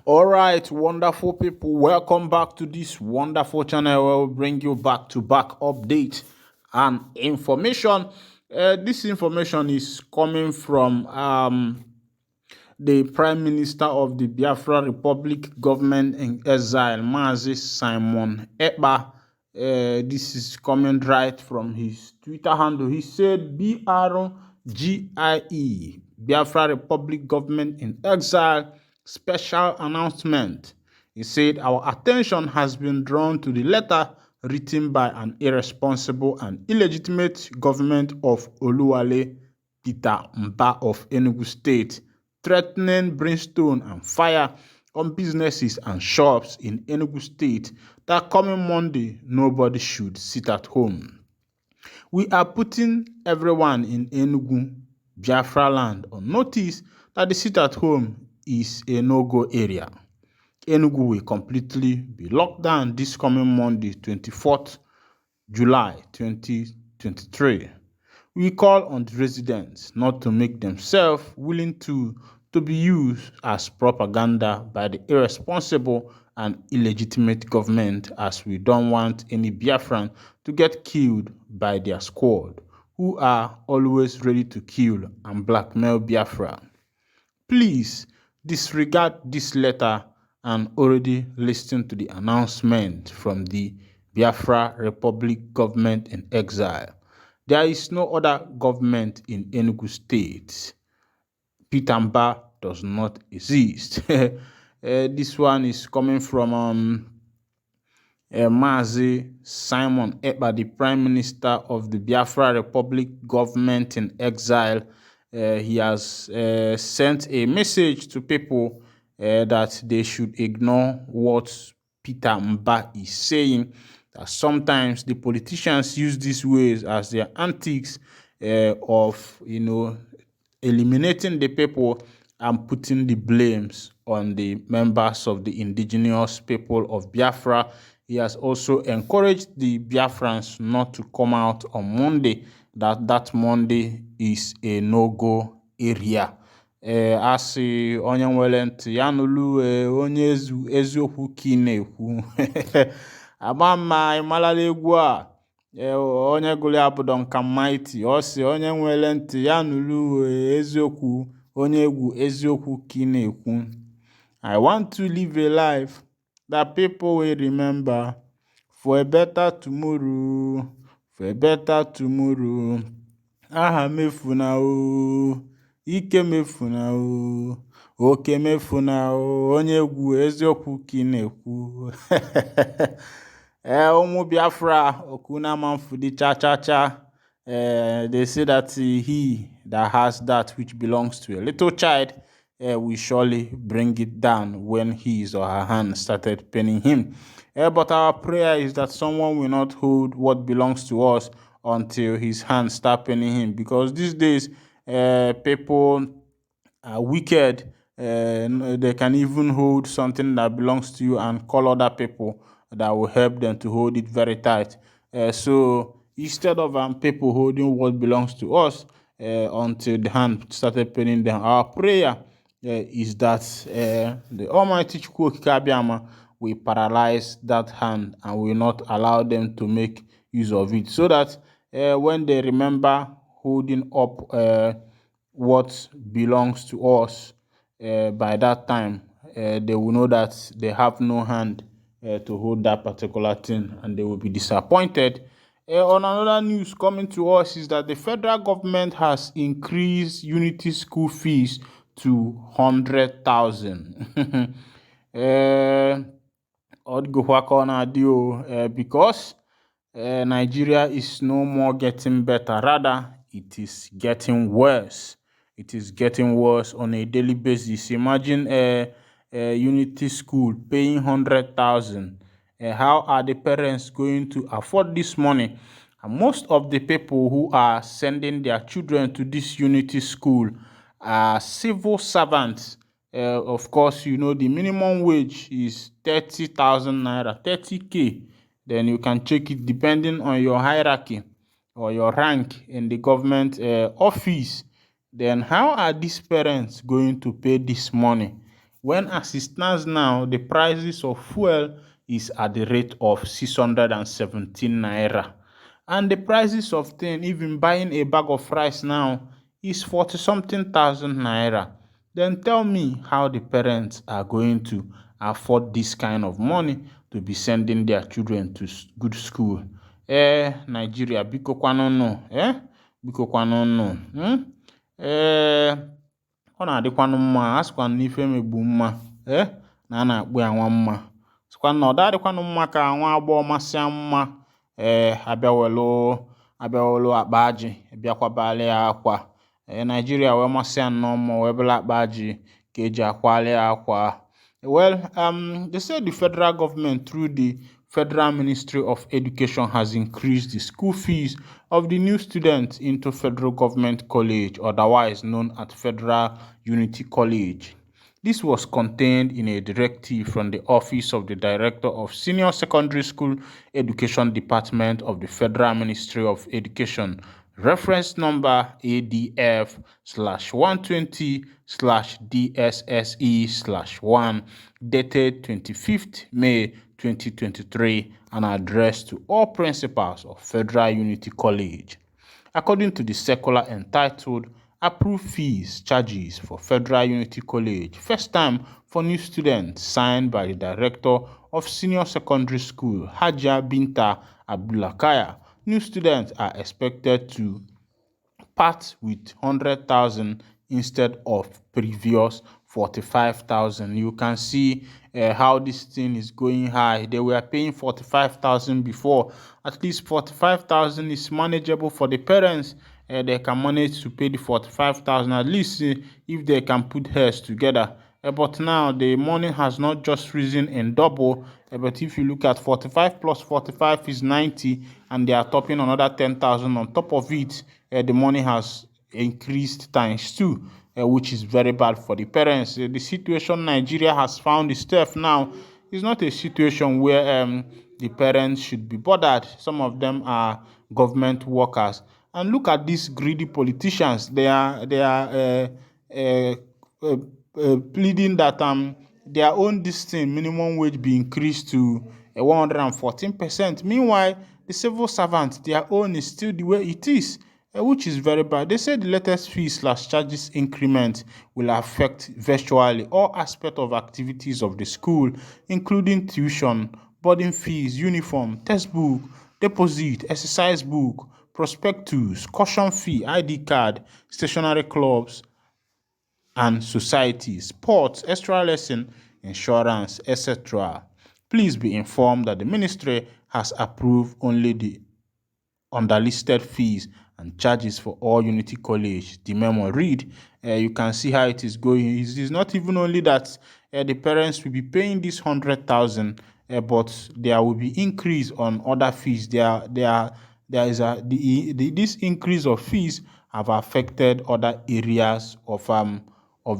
All right, wonderful people, welcome back to this wonderful channel where we bring you back to back update and information. This information is coming from the Prime Minister of the Biafra Republic government in exile, Mazi Simon Ekpa. This is coming right from his Twitter handle. He said, BRGIE, Biafra Republic government in exile, special announcement. He said, our attention has been drawn to the letter written by an irresponsible and illegitimate government of Oluwale Peter Mba of Enugu State, threatening brimstone and fire on businesses and shops in Enugu State that coming Monday, nobody should sit at home. We are putting everyone in Enugu, Biafra land on notice that the sit at home is a no-go area. Enugu will completely be locked down this coming Monday, 24th July 2023. We call on the residents not to make themselves willing to be used as propaganda by the irresponsible and illegitimate government, as we don't want any Biafran to get killed by their squad, who are always ready to kill and blackmail Biafra. Please disregard this letter and already listen to the announcement from the Biafra Republic government in exile. There is no other government in Enugu State. Peter Mba does not exist. This one is coming from Mazi Simon Ekpa, the Prime Minister of the Biafra Republic government in exile. He has sent a message to people that they should ignore what Peter Mba is saying. That sometimes the politicians use these ways as their antics of, eliminating the people and putting the blames on the members of the indigenous people of Biafra. He has also encouraged the Biafrans not to come out on Monday, that Monday is a no-go area. Asị onye nwere ntị ya nụlụ onye eziokwu ka ị na-ekwu. Agba mma ịmalala egwu a onye gụrụ ya bụ Duncan Mighty. Ọ sị onye nwere ntị ya nụlụ eziokwu onye egwu eziokwu ka ị na-ekwu. I want to live a life that people will remember for a better tomorrow, for a better tomorrow. Aha mefuna o, ike mefuna o, oke mefuna o, onye egwu eziokwu ka ị na-ekwu. Ụmụ Biafra okuna manfudi cha. They say that he that has that which belongs to a little child will surely bring it down when his or her hand started paining him. But our prayer is that someone will not hold what belongs to us until his hand start paining him, because these days people are wicked. They can even hold something that belongs to you and call other people that will help them to hold it very tight. So instead of people holding what belongs to us until the hand started paining them, our prayer is that the Almighty Chukwuokike will paralyze that hand and will not allow them to make use of it, so that when they remember holding up what belongs to us by that time, they will know that they have no hand to hold that particular thing, and they will be disappointed. On another news coming to us is that the federal government has increased Unity school fees to 100,000. Because Nigeria is no more getting better, rather it is getting worse. It is getting worse on a daily basis. Imagine a Unity school paying 100,000. How are the parents going to afford this money? And most of the people who are sending their children to this Unity school are civil servants. Of course, the minimum wage is 30,000 naira, 30K. Then you can check it depending on your hierarchy or your rank in the government office. Then how are these parents going to pay this money when as it stands now, the prices of fuel is at the rate of 617 naira. And the prices of things, even buying a bag of rice now, is 40 something thousand naira. Then tell me how the parents are going to afford this kind of money to be sending their children to good school. Nigeria, biko kwanunu, biko kwanunu, ọ na-adịkwanụ mma, a sịkwa na ife megbu mma, na a na-akpụ ya nwa mma. Sịkwa na ọ dadịkwanụ mma ka nwa agbọghọ masịa mma, abịawelu akpa ajị bịakwabala ya akwa. Nigeria wee masịa nnọọ mma wee bụla akpa ajị ka eji akwali ya akwa. Well, they said the federal government through the Federal Ministry of Education has increased the school fees of the new students into Federal Government College, otherwise known as Federal Unity College. This was contained in a directive from the Office of the Director of Senior Secondary School Education Department of the Federal Ministry of Education, reference number ADF/120/DSSE/1, dated 25th May 2023, and addressed to all principals of Federal Unity College. According to the circular entitled Approved Fees Charges for Federal Unity College, first time for new students, signed by the Director of Senior Secondary School, Hajia Binta Abdulakaya, new students are expected to part with 100,000 instead of previous 45,000. You can see how this thing is going high. They were paying 45,000 before. At least 45,000 is manageable for the parents. They can manage to pay the 45,000 at least if they can put heads together. But now the money has not just risen in double, but if you look at 45 plus 45 is 90, and they are topping another 10,000 on top of it. The money has increased times 2, which is very bad for the parents. The situation Nigeria has found itself now is not a situation where the parents should be bothered. Some of them are government workers, and look at these greedy politicians. They are pleading that their own minimum wage be increased to 114%. Meanwhile, the civil servants, their own is still the way it is, which is very bad. They say the latest fees/charges increment will affect virtually all aspects of activities of the school, including tuition, boarding fees, uniform, textbook, deposit, exercise book, prospectus, caution fee, ID card, stationery clubs and societies, sports, extra lesson, insurance, etc. Please be informed that the ministry has approved only the underlisted fees and charges for all Unity College. The memo read, you can see how it is going. It is not even only that the parents will be paying this 100,000, but there will be increase on other fees. This increase of fees have affected other areas of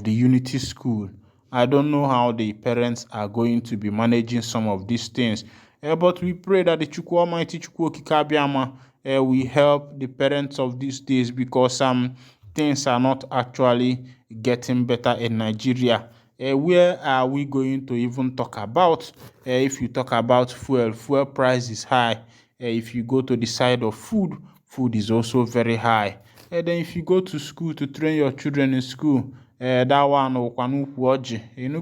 the Unity School. I don't know how the parents are going to be managing some of these things, but we pray that the Chukwu Almighty, Chukwu Okike Abiama, will help the parents of these days, because things are not actually getting better in Nigeria. Where are we going to even talk about? If you talk about fuel price is high. If you go to the side of food is also very high. Then if you go to school to train your children in school, that one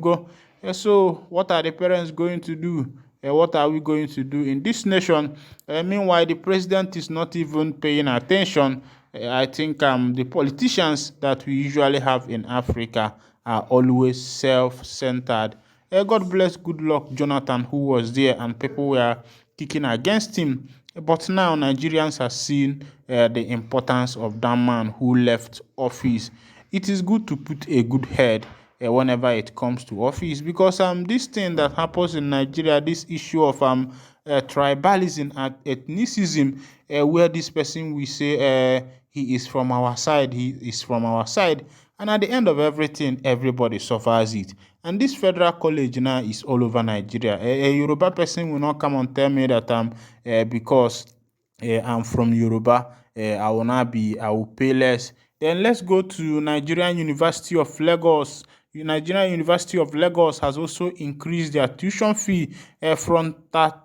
go. So what are the parents going to do? What are we going to do in this nation? Meanwhile, the president is not even paying attention. I think the politicians that we usually have in Africa are always self-centered. God bless Goodluck Jonathan, who was there and people were kicking against him. But now Nigerians have seen the importance of that man who left office. It is good to put a good head whenever it comes to office, because this thing that happens in Nigeria, this issue of tribalism and ethnicism, where this person will say he is from our side, and at the end of everything, everybody suffers it. And this federal college now is all over Nigeria. A Yoruba person will not come and tell me that because I'm from Yoruba, I will pay less. Then let's go to Nigerian University of Lagos. Nigerian University of Lagos has also increased their tuition fee from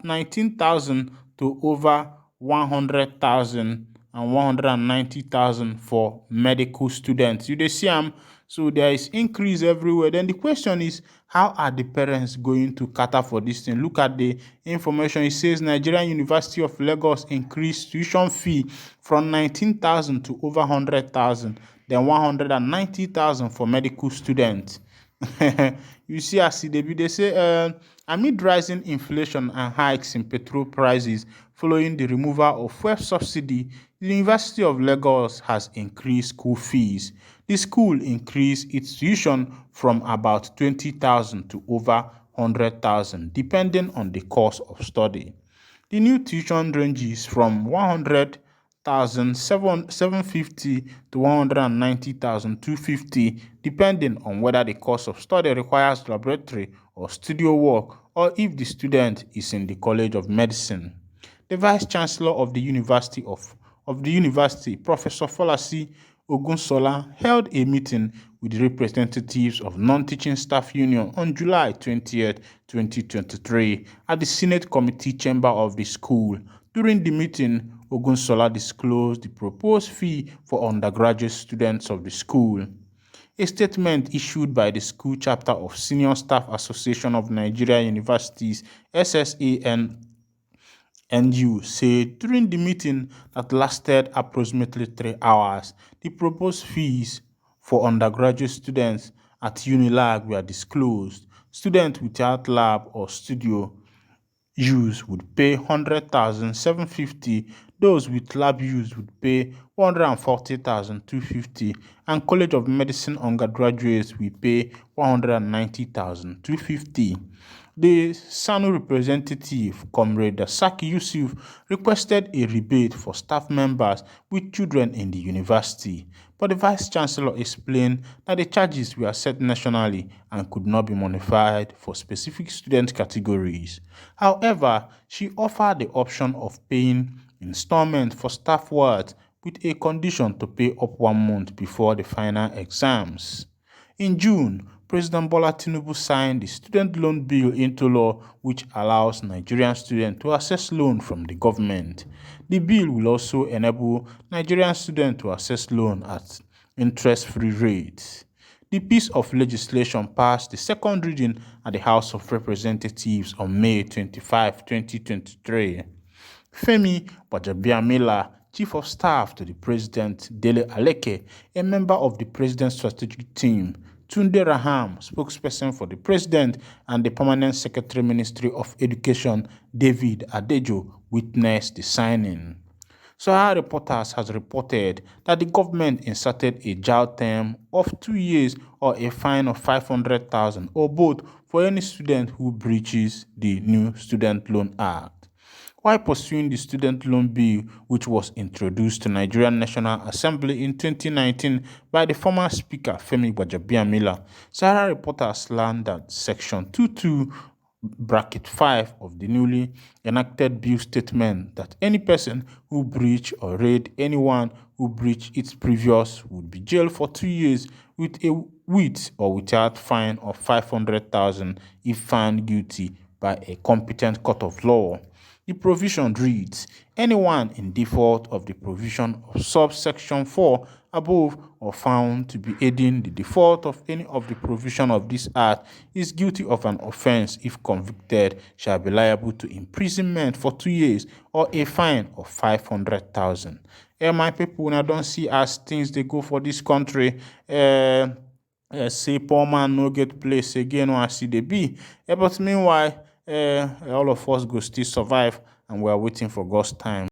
19,000 to over 100,000 and 190,000 for medical students. You dey see am, so there is increase everywhere. Then the question is, how are the parents going to cater for this thing? Look at the information. It says Nigerian University of Lagos increased tuition fee from 19,000 to over 100,000, then 190,000 for medical students. You see, as they say, amid rising inflation and hikes in petrol prices following the removal of fuel subsidy, the University of Lagos has increased school fees. The school increased its tuition from about 20,000 to over 100,000, depending on the course of study. The new tuition ranges from 100,750 to 190,250, depending on whether the course of study requires laboratory or studio work, or if the student is in the College of Medicine. The Vice Chancellor of the University, Professor Folasi Ogunsola, held a meeting with representatives of non-teaching staff union on July 20th, 2023 at the Senate Committee Chamber of the school. During the meeting, Ogunsola disclosed the proposed fee for undergraduate students of the school. A statement issued by the school chapter of Senior Staff Association of Nigeria Universities (SSANU) said during the meeting that lasted approximately 3 hours, the proposed fees for undergraduate students at UNILAG were disclosed. Students without lab or studio use would pay 100,750, those with lab use would pay 140,250, and College of Medicine undergraduates will pay 190,250. The SANU representative, Comrade Saki Yusuf, requested a rebate for staff members with children in the university, but the Vice Chancellor explained that the charges were set nationally and could not be modified for specific student categories. However, she offered the option of paying installment for staff work with a condition to pay up 1 month before the final exams. In June, President Bola Tinubu signed the Student Loan Bill into law, which allows Nigerian students to access loan from the government. The bill will also enable Nigerian students to access loan at interest-free rates. The piece of legislation passed the second reading at the House of Representatives on May 25, 2023. Femi Gbajabiamila, Chief of Staff to the President, Dele Aleke, a member of the President's strategic team, Tunde Raham, spokesperson for the President, and the Permanent Secretary Ministry of Education, David Adejo, witnessed the signing. Sahara Reporters has reported that the government inserted a jail term of 2 years or a fine of 500,000 or both for any student who breaches the new Student Loan Act. While pursuing the Student Loan Bill, which was introduced to Nigerian National Assembly in 2019 by the former Speaker Femi Gbajabiamila, Sahara Reporters learned that Section 22(5) of the newly enacted bill statement that any person who breach or raid anyone who breached its previous would be jailed for 2 years with or without fine of 500,000 if found guilty by a competent court of law. The provision reads, anyone in default of the provision of subsection 4 above or found to be aiding the default of any of the provision of this act is guilty of an offense if convicted shall be liable to imprisonment for 2 years or a fine of 500,000. My people, when I don't see as things they go for this country, say poor man no get place again or see they be. But meanwhile, all of us go still survive, and we are waiting for God's time.